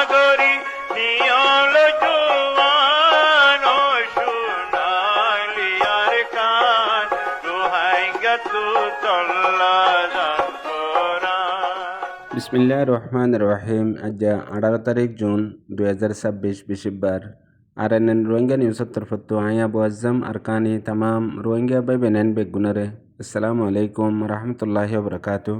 সাগরী নিয়ল জুয়ান ও সোনালি আর কান দোহাই গেতু চল্লা বিসমিল্লাহ রহমান রহিম। আজ 18 তারিখ জুন 2026 বিশিববার আরএনএন রোহিঙ্গা নিউজের তরফতো আয়া আবু আজম আরকানি তামাম রোহিঙ্গা বাই বেনেন বেগুনারে আসসালামু আলাইকুম রহমতুল্লাহি ওবরাকাতু।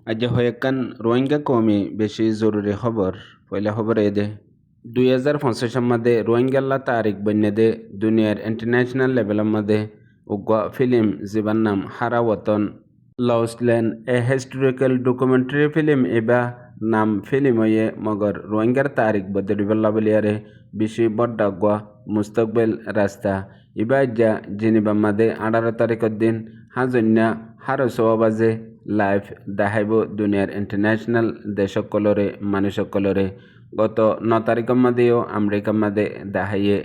আজ হয়েকান রোহিঙ্গা কমি বেশি জরুরি খবর। পয়লা খবর এদে 2025 মধ্যে রোহিঙ্গাল্লা তারিখ বন্যদে দুনিয়ার ইন্টারন্যাশনাল লেভেলের মধ্যে উগ্র ফিল্ম জীবন নাম হারা ওতন লউসলেন এ হিস্টোরিক্যাল ডকুমেন্টারি ফিল্ম এবা নাম ফিল্ম হয়ে মগর রোহিঙ্গার তারিখ বদলিবল্লা বলিয়ারে বেশি বড্ডা মুস্তকবেল রাস্তা ইবা যা জিনিবা মাদে 18 তারিখের দিন হাজন্যা হারসো বাজে লাইভ দেখাইব দুনিয়ার ইন্টারন্যাশনাল দেশসকলরে মানুষসকলরে। গত 9 তারিখের মধ্যেও আমেরিকার মধ্যে দেখাইয়ে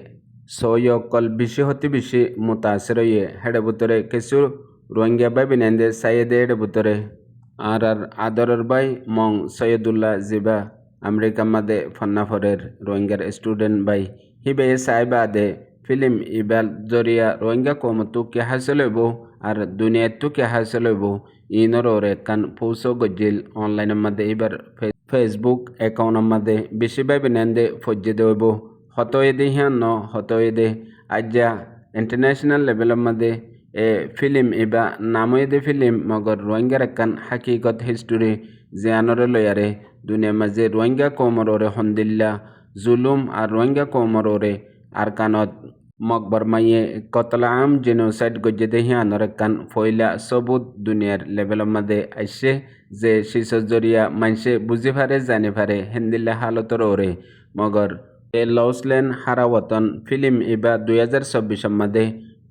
সৈয়কল বেশি হতে বেশি মুতাসির হয়ে হেডে ভিতরে কিছু রোহিঙ্গা বাই বিনেন্দে সাইয়েদে হেডে ভিতরে আর আদরের বাই মং সৈয়দুল্লাহ জিবা আমেরিকার মধ্যে ফন্নাফরের রোহিঙ্গার student by হিবে Saiba they film ইবাল জরিয়া Rohingya কমতু কে হাসিল হইব আর দুনিয়াতু কে হাসিল হইব ইনর ওরে কান পৌঁছো গজিল অনলাইনের মধ্যে এবার ফেসবুক অ্যাকাউন্টের মধ্যে বেশি বাই বিনেন্দে ফজ্জে দেব হত এদে হিয়ান ন হত এদে আজ্জা ইন্টারন্যাশনাল লেভেলের মধ্যে এ ফিল্ম ইবা নামে ফিল্ম মগর রোহিঙ্গার একান হাকিকত হিস্টোরি জিয়ানরে লয়ারে দুনিয়ার মাঝে রোহিঙ্গা কমররে হন্দিল্লা জুলুম আর রোহিঙ্গা কমররে আর কানত মকবর মাইয়ে কতলা আম জেনোসাইড গজ্জে হিয়ানর একান ফয়লা সবুত দুনিয়ার লেভেলের মধ্যে আইসে যে শিশর জরিয়া মানসে বুঝি ফারে জানি ফারে হিন্দিল্লা হালতর ওরে মগর এ লউসলেন হারা ওতন ফিল্ম ইবা 2024 মধ্যে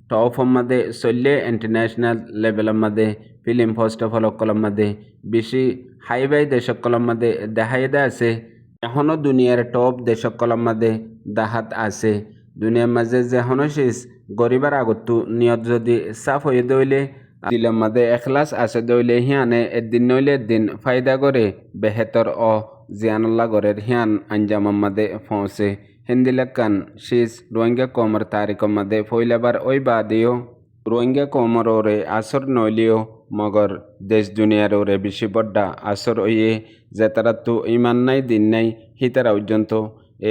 টপ মধ্যে চললে ইন্টারন্যাশনাল লেভেলের মধ্যে ফিল্ম ফার্স্ট অফ অল সকলের মধ্যে বেশি হাইবাই দেশসকলের মধ্যে দেখাইদা আছে। এখনও দুনিয়ার টপ দেশসকলের মধ্যে দাহাত আছে। দুনিয়ার মাঝে যেখনও শেষ গরিবার আগতো নিয়ত যদি সাফ হয়ে দইলে দিলের মধ্যে এখলাস আছে দইলে হিয়ানে একদিন নইলে একদিন ফায়দা করে বেহেতর ও জিয়ানুল্লাহ গরের হিয়ান আঞ্জামের মধ্যে পৌঁছে হিন্দিলাকান শেষ রোহিঙ্গা কমর তারিখের মধ্যে ফইলাবার ওই বাদেও রোহিঙ্গা কমর ওরে আসর নইলেও মগর দেশ দুনিয়ার ওরে বেশি বড্ডা আসর ওয়ে যে তারা তো ইমান নাই দিন নাই হিতারা পর্যন্ত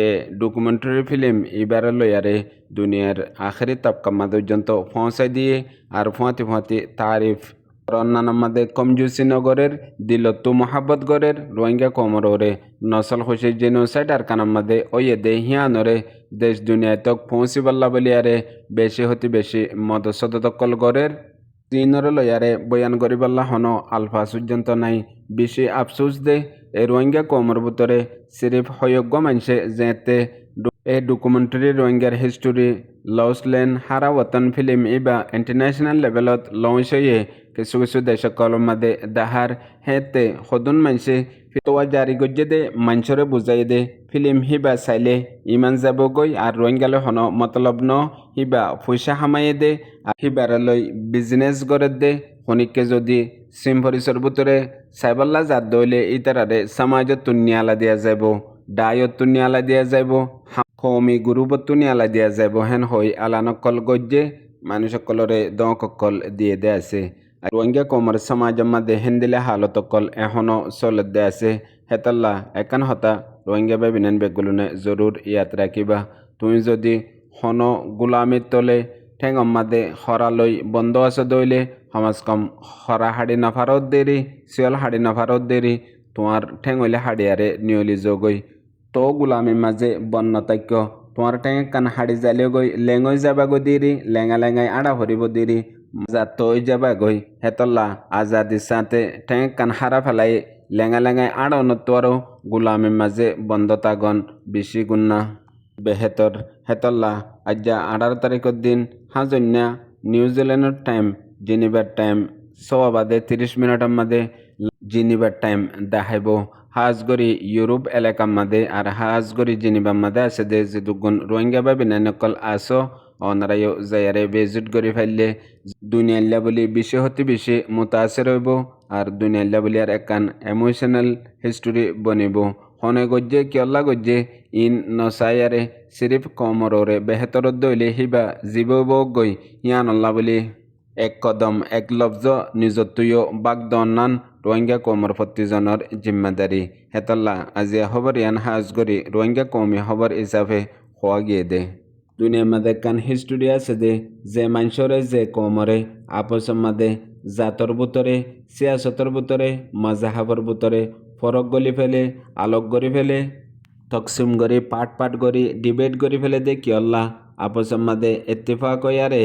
এ ডকুমেন্টারি ফিল্ম এবার লয়ারে দুনিয়ার আখেরি তবকা মাদ পর্যন্ত পৌঁছাই দিয়ে আর ফুঁয়াতে তারিফ অন্যান্য মাদে কমজুসি নগরের দিলতু মহাব্বত গরের রোহিঙ্গা কমর ওরে নসল খুশি জেনোসাইড আর কানার মাদে ওয়ে দে হিয়ানরে দেশ দুনিয়ায় তক পৌঁছিবাল্লা বলিয়ারে বেশি হতে বেশি মদসদকল গরের চীনর লয়ারে বয়ান করিবাল্লা হন আলফা পর্যন্ত নাই বেশি আফসোস দে এ রোহিঙ্গা কমর ভিতরে সিরিফ হয়োগ্য মানুষে যেতে এ ডকুমেন্টারি রোহিঙ্গার হিস্টোরি লউসলেন হারা ওতন ফিল্ম ইবা ইন্টারন্যাশনাল লেভেলত লঞ্চ হয়ে কিছু কিছু দেশসকলের মধ্যে দাহার হেতে সদন মানুষে ফিতোয়া জারি গজ্জে দে মানুষরে বুঝাই দে ফিল্ম হিবা চাইলে ইমান যাবগৈ আর রোহিঙ্গালে হন মতলব ন হিবা পয়সা হামাইয়ে দে আর হিবারালৈ বিজনেস করে দে খনিককে যদি সিমফরিসর ভিতরে সাইবাল্লা জাত দইলে ইতারারে সমাজত তুনিয়ালা দিয়া যাব ডায়ত তুনিয়ালা দিয়া যাব কমি গুরুবত তুনিয়ালা দিয়া যাব হেন হই আলানকল গজ্জে মানুষসকলরে দকল দিয়ে দে আছে। আর রোহিঙ্গা কমর সমাজের মধ্যে হিন্দিলে হালতকল এখনও চলত দে আছে। হেতাল্লা একান হতা রোহিঙ্গা বেবিনেন বেগুলনে জরুর ইয়াত রাখিবা। তুমি যদি হন গুলামির তলে ঠেঙর মাদে হরালৈ বন্ধ আছে দইলে সমাজ কম হরা হাড়ি নাফারত দেরি শিয়ল হাড়ি নাফারত দেরি তোমার ঠেঙইলে হাড়িয়ারে নিয়লি যোগই তো গুলামির মাঝে বন্যতাক্য তোমার ঠেঙ কান হাড়ি জালিও গই লেঙই যাবাগো দেরি লেঙা লেঙাই আড়া ভরিব দেরি যা তৈ যাবাগই হেতল্লা আজাদির সাথে ঠেঙ কান হারা ফেলাই লেঙা লেঙাই আড়া নতুয়ারও গুলামির মাঝে বন্ধতাগণ বেশি গুন্না বেহেতর। হেতল্লা আজ্জা 18 তারিখের দিন হাজন্যা নিউজিল্যান্ডের টাইম জেনিভার টাইম 6:30 মিনিটের মধ্যে জেনিভার টাইম দেখাইব। হাজগরি ইউরোপ এলাকার মধ্যে আর হাজগরি জেনিভার মধ্যে আছে যে দুগুণ রোহিঙ্গা বা বিনানকল আসো অনারাইও যায়ারে বেজুট করে ফেললে দুনিয়াল্লা বলি বেশি হতে বেশি মুতাসির হইব আর দুনিয়াল্লা বলি আর একান ইমোশনাল হিস্টোরি বনিব। হনে গজ্জে কিয়ল্লা গজ্জে ইন নসায়ারে সিরিফ কমররে বেহতর দইলে হিবা জীবব গই ইয়ানল্লা বলি এক কদম এক লফজ নিজত্বীয় বাগদনান রোহিঙ্গা কমর প্রতিজনের জিম্মাদারি হেতল্লা আজিয়া খবর ইয়ান হাজ করি রোহিঙ্গা কমি খবর হিসাবে হওয়া গিয়ে দে দুনিয়ার মাঝে কান হিস্টোরি আছে দে যে মানুষরে যে কমরে আপসের মাঝে জাতর ভিতরে সিয়াসতর ভিতরে মাজাহাবর ভিতরে ফরক গলি ফেলে আলোক গড়ি ফেলে তকসিম গড়ি পাট গড়ি ডিবেট গড়ি ফেলে দে কিয়ল্লা আপসের মাঝে ইত্তেফাক ইয়ারে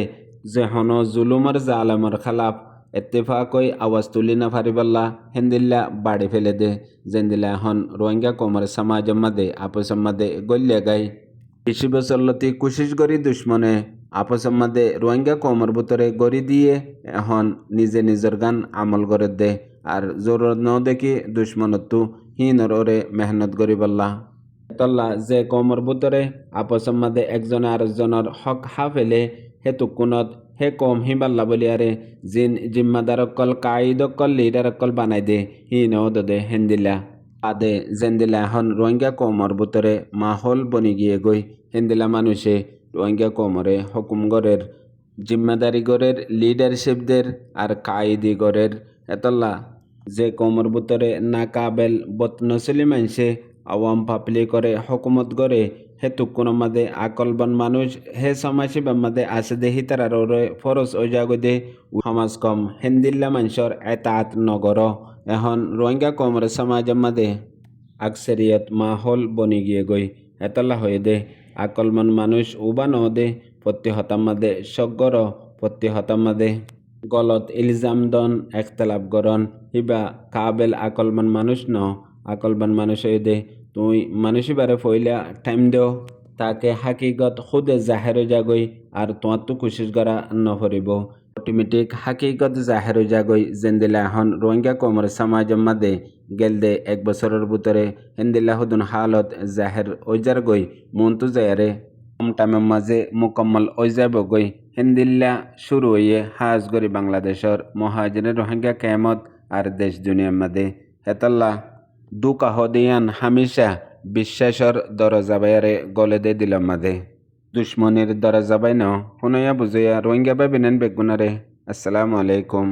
যে হন জুলুমর জালামর খালাফ ইত্তেফাকই আওয়াজ তুলি না ফারিবাল্লা হেন্দিল্লা বাড়ি ফেলে দে জেন্দিল্লা এখন রোহিঙ্গা কমর সমাজের মাঝে আপসের মাঝে গল্লে গাই 20 বছর লতি কোশিশ করি দুশ্মনে আপসের মাঝে রোহিঙ্গা কমর ভিতরে গড়ি দিয়ে এখন নিজে নিজের গান আমল করে দে আর জরুরত ন দেখি দুশ্মনতো হিনর ওরে মেহনত করি বললা তল্লা যে কমর ভিতরে আপসের মাঝে একজনে আরেকজনের হক হাফেলে হেতুকুনত হে কম হিবাল্লা বলিয়ারে জিন জিম্মাদার অকল কাইদ অকল লিডার অকল বানাই দে হিন দে হেন্দিল্লা আদে জেন্দিলা এখন রোহিঙ্গা কমর ভিতরে মাহল বনি গিয়ে গই হেন্দিলা মানুষে রোহিঙ্গা কমরে হুকুম গড়ের জিম্মাদারি গড়ের লিডারশিপদের আর কায়দি গড়ের এতল্লা যে কমর ভিতরে না কাবেল বতনসলি মানুষে আওয়াম পাপলি করে হকুমত গড়ে হে তুকুন মাদে আকলবান মানুষ হে সমাজসেবার মাদে আছে দে হিতার ফরস ওজাগো দে সমাজ কম হেন্দিল্লা মানুষের এতাত নগর এখন রোহিঙ্গা কমর সমাজের মাদে আকসেরিয়ত মাহল বনি গিয়ে গই এতলা হয়ে দে আকলমান মানুষ উবা ন দে প্রতি হতাম মাদে সগর প্রতি হতাম মাদে গলত ইলজাম দন একতলাপ গরন হিবা কাবেল আকলমান মানুষ ন আকলবান মানুষ হয়ে দে তুই মানুষই বারে ফইলা টাইম দেও তাকে হাকিগত খুদে জাহের যাগই আর তোমার তো কোশিশ করা নফরিব অটোমেটিক হাকিগত জাহের যাগই জেন্দিলা এখন রোহিঙ্গা কমর সমাজের মাদে গেল দে 1 বছরের ভিতরে হেন্দিল্লা হুদুন হালত জাহের ওইজার গই মন্তু জায়ারে কম টাইমের মাঝে মুকম্মল ওইজাব গই হেন্দিল্লা শুরু হইয়ে হাজ গরি বাংলাদেশের মহাজনের রোহিঙ্গা কেমত আর দেশ দুনিয়ার মাদে হেতাল্লা দুকাহ দিয়ান হামেশা বিশ্বাসর দরজা বাইরে গলে দে দিলাম মাদে দুশ্মনের দরজা বাই ন হুনয়া বুঝইয়া রোহিঙ্গা বাই বিনেন বেগুনারে আসসালামু আলাইকুম।